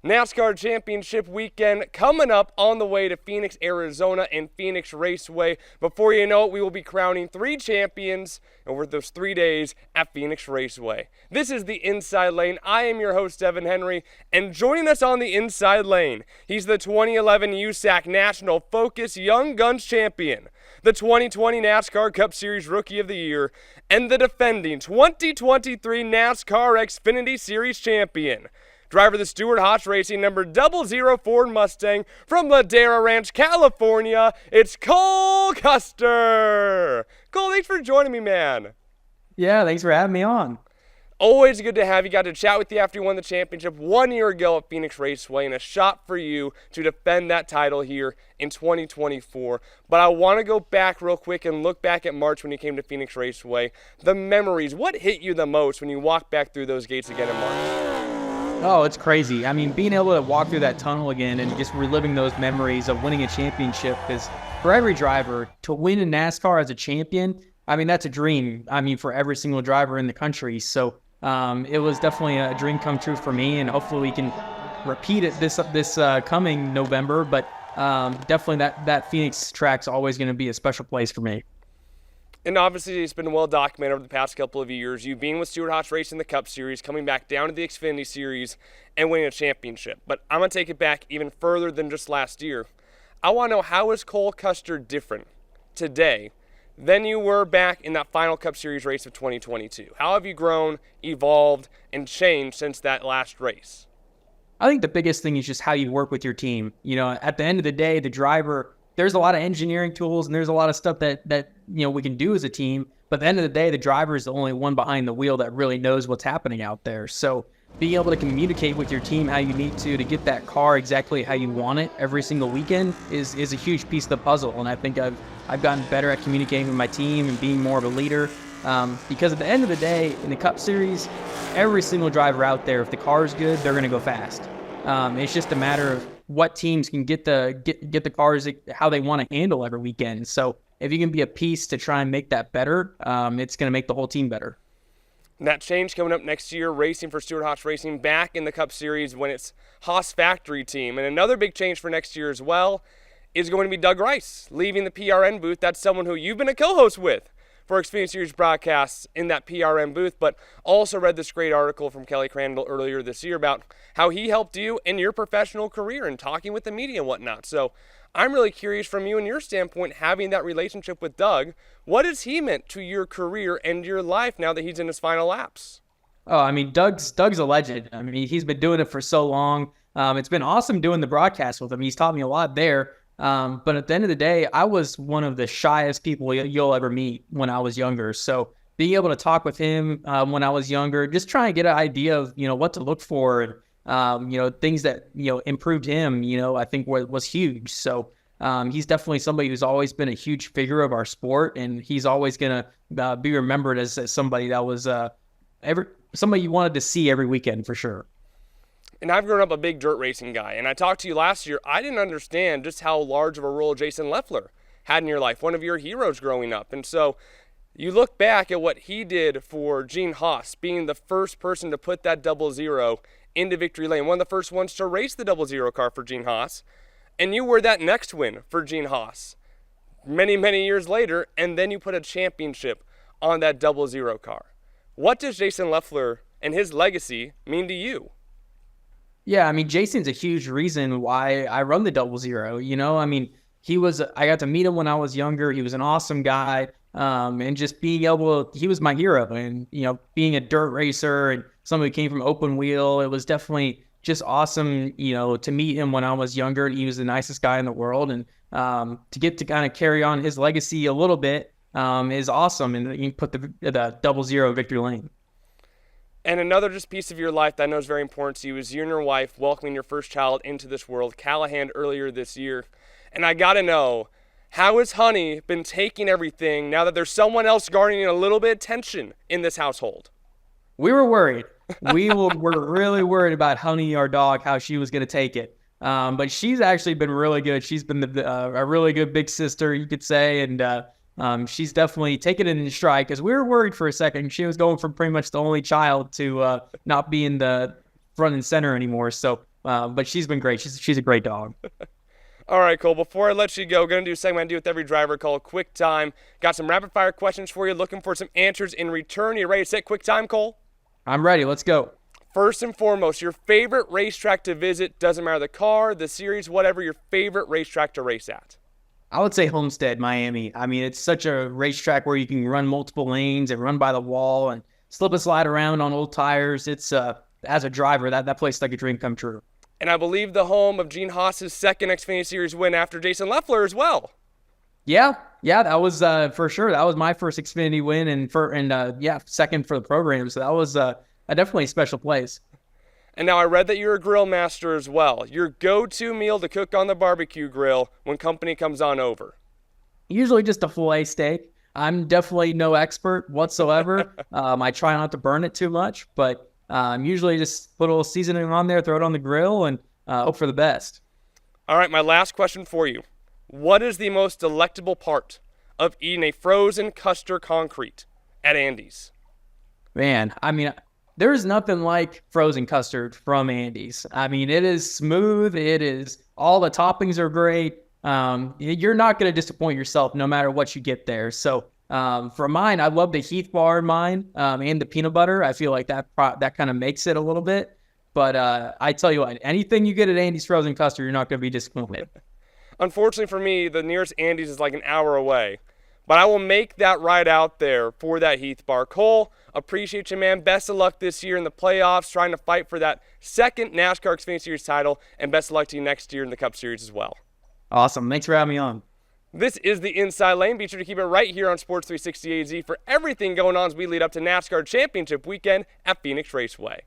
NASCAR Championship weekend coming up on the way to Phoenix, Arizona and Phoenix Raceway. Before you know it, we will be crowning 3 champions over those 3 days at Phoenix Raceway. This is the Inside Lane. I am your host, Devon Henry, and joining us on the Inside Lane, he's the 2011 USAC National Focus Young Guns Champion, the 2020 NASCAR Cup Series Rookie of the Year, and the defending 2023 NASCAR Xfinity Series Champion. Driver of the Stewart-Haas Racing number 00 Ford Mustang from Ladera Ranch, California, it's Cole Custer. Cole, thanks for joining me, man. Yeah, thanks for having me on. Always good to have you. Got to chat with you after you won the championship 1 year ago at Phoenix Raceway, and a shot for you to defend that title here in 2024. But I want to go back real quick and look back at March when you came to Phoenix Raceway. The memories, what hit you the most when you walked back through those gates again in March? Oh, it's crazy. I mean, being able to walk through that tunnel again and just reliving those memories of winning a championship is, for every driver, to win in NASCAR as a champion, I mean, that's a dream. I mean, for every single driver in the country. So it was definitely a dream come true for me, and hopefully we can repeat it this coming November. But definitely that Phoenix track's always going to be a special place for me. And obviously, it's been well documented over the past couple of years. You being with Stewart-Haas Racing in the Cup Series, coming back down to the Xfinity Series, and winning a championship. But I'm going to take it back even further than just last year. I want to know, how is Cole Custer different today than you were back in that final Cup Series race of 2022? How have you grown, evolved, and changed since that last race? I think the biggest thing is just how you work with your team. You know, at the end of the day, the driver, there's a lot of engineering tools and there's a lot of stuff that we can do as a team. But at the end of the day, the driver is the only one behind the wheel that really knows what's happening out there. So being able to communicate with your team how you need to get that car exactly how you want it every single weekend is a huge piece of the puzzle. And I think I've gotten better at communicating with my team and being more of a leader. Because at the end of the day, in the Cup Series, every single driver out there, if the car is good, they're going to go fast. It's just a matter of what teams can get the cars how they want to handle every weekend. So if you can be a piece to try and make that better, it's going to make the whole team better. And that change coming up next year, racing for Stewart-Haas Racing back in the Cup Series when it's Haas Factory Team. And another big change for next year as well is going to be Doug Rice leaving the PRN booth. That's someone who you've been a co-host with for Xfinity Series broadcasts in that PRN booth, but also read this great article from Kelly Crandall earlier this year about how he helped you in your professional career and talking with the media and whatnot. So I'm really curious from you and your standpoint, having that relationship with Doug, what has he meant to your career and your life now that he's in his final laps? Oh, I mean, Doug's a legend. I mean, he's been doing it for so long. It's been awesome doing the broadcast with him. He's taught me a lot there. But at the end of the day, I was one of the shyest people you'll ever meet when I was younger. So being able to talk with him when I was younger, just try and get an idea of, what to look for and, things that, improved him, I think was huge. So he's definitely somebody who's always been a huge figure of our sport, and he's always going to be remembered as somebody that was somebody you wanted to see every weekend for sure. And I've grown up a big dirt racing guy, and I talked to you last year. I didn't understand just how large of a role Jason Leffler had in your life, one of your heroes growing up. And so you look back at what he did for Gene Haas, being the first person to put that 00 into victory lane, one of the first ones to race the 00 car for Gene Haas, and you were that next win for Gene Haas many, many years later, and then you put a championship on that 00 car. What does Jason Leffler and his legacy mean to you? Yeah, I mean, Jason's a huge reason why I run the 00. I mean, I got to meet him when I was younger. He was an awesome guy. And just he was my hero. And, being a dirt racer and somebody who came from open wheel, it was definitely just awesome, to meet him when I was younger. He was the nicest guy in the world. And to get to kind of carry on his legacy a little bit is awesome. And you put the 00 victory lane. And another just piece of your life that I know is very important to you is you and your wife welcoming your first child into this world, Callahan, earlier this year. And I got to know, how has Honey been taking everything now that there's someone else garnering a little bit of tension in this household? We were worried. Were really worried about Honey, our dog, how she was going to take it. But she's actually been really good. She's been a really good big sister, you could say. And she's definitely taken it in stride, because we were worried for a second. She was going from pretty much the only child to not being the front and center anymore. So But she's been great. She's a great dog. All right, Cole, before I let you go, going to do a segment I do with every driver called Quick Time. Got some rapid-fire questions for you, looking for some answers in return. You ready to set Quick Time, Cole? I'm ready. Let's go. First and foremost, your favorite racetrack to visit, doesn't matter the car, the series, whatever, your favorite racetrack to race at. I would say Homestead, Miami. I mean, it's such a racetrack where you can run multiple lanes and run by the wall and slip and slide around on old tires. It's, as a driver, that place is like a dream come true. And I believe the home of Gene Haas's second Xfinity Series win after Jason Leffler as well. Yeah, that was for sure. That was my first Xfinity win and second for the program. So that was a definitely special place. And now I read that you're a grill master as well. Your go-to meal to cook on the barbecue grill when company comes on over. Usually just a filet steak. I'm definitely no expert whatsoever. I try not to burn it too much, but usually just put a little seasoning on there, throw it on the grill, and hope for the best. All right, my last question for you. What is the most delectable part of eating a frozen Custer concrete at Andy's? Man, I mean, there's nothing like frozen custard from Andy's. I mean, it is smooth. All the toppings are great. You're not going to disappoint yourself no matter what you get there. So for mine, I love the Heath bar in mine and the peanut butter. I feel like that kind of makes it a little bit. But I tell you what, anything you get at Andy's frozen custard, you're not going to be disappointed. Unfortunately for me, the nearest Andy's is like an hour away. But I will make that ride out there for that Heath bar. Cole, appreciate you, man. Best of luck this year in the playoffs, trying to fight for that second NASCAR Xfinity Series title, and best of luck to you next year in the Cup Series as well. Awesome. Thanks for having me on. This is the Inside Lane. Be sure to keep it right here on Sports 360 AZ for everything going on as we lead up to NASCAR Championship Weekend at Phoenix Raceway.